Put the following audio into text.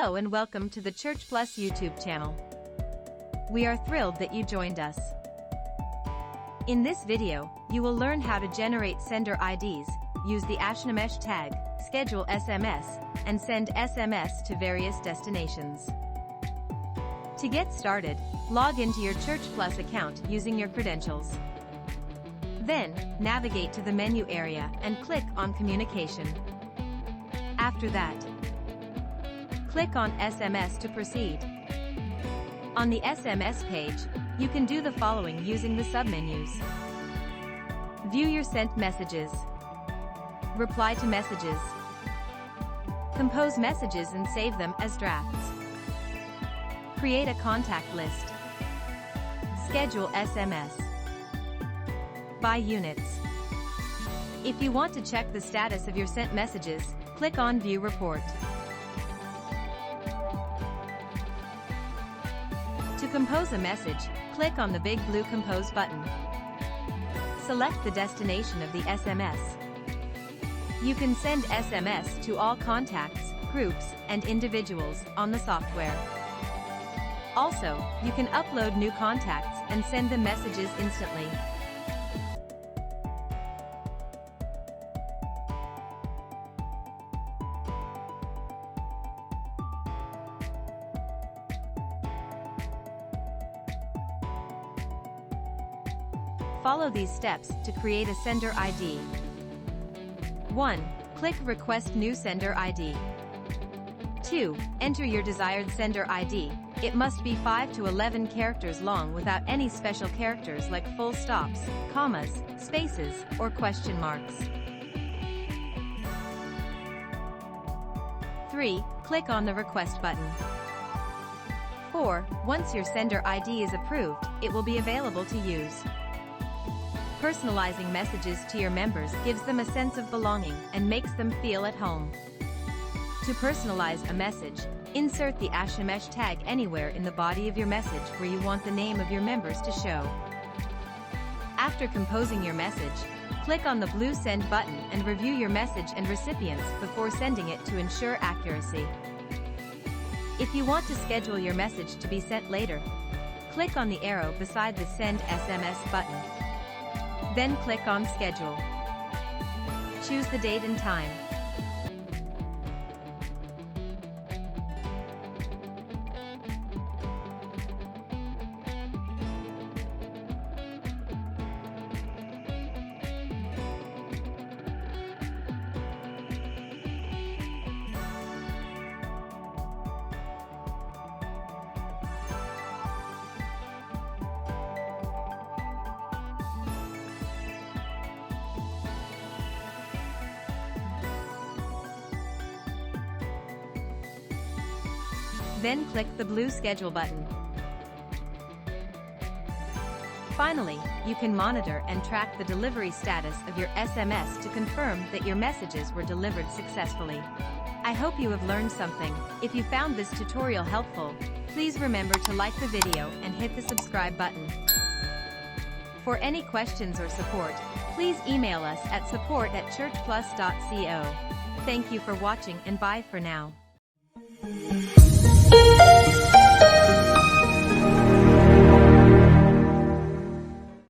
Hello and welcome to the ChurchPlus YouTube channel. We are thrilled that you joined us. In this video, you will learn how to generate sender IDs, use the SMS tag, schedule SMS, and send SMS to various destinations. To get started, log into your ChurchPlus account using your credentials. Then, navigate to the menu area and click on Communication. After that, click on SMS to proceed. On the SMS page, you can do the following using the submenus. View your sent messages. Reply to messages. Compose messages and save them as drafts. Create a contact list. Schedule SMS. By units. If you want to check the status of your sent messages, click on View Report. To compose a message, click on the big blue Compose button. Select the destination of the SMS. You can send SMS to all contacts, groups, and individuals on the software. Also, you can upload new contacts and send them messages instantly. Follow these steps to create a sender ID. 1. Click Request New Sender ID. 2. Enter your desired sender ID. It must be 5 to 11 characters long without any special characters like full stops, commas, spaces, or question marks. 3. Click on the Request button. 4. Once your sender ID is approved, it will be available to use. Personalizing messages to your members gives them a sense of belonging and makes them feel at home. To personalize a message, insert the SMS tag anywhere in the body of your message where you want the name of your members to show. After composing your message, click on the blue Send button and review your message and recipients before sending it to ensure accuracy. If you want to schedule your message to be sent later, click on the arrow beside the Send SMS button. Then click on Schedule. Choose the date and time. Then click the blue Schedule button. Finally, you can monitor and track the delivery status of your SMS to confirm that your messages were delivered successfully. I hope you have learned something. If you found this tutorial helpful, please remember to like the video and hit the subscribe button. For any questions or support, please email us at support@churchplus.co. Thank you for watching and bye for now.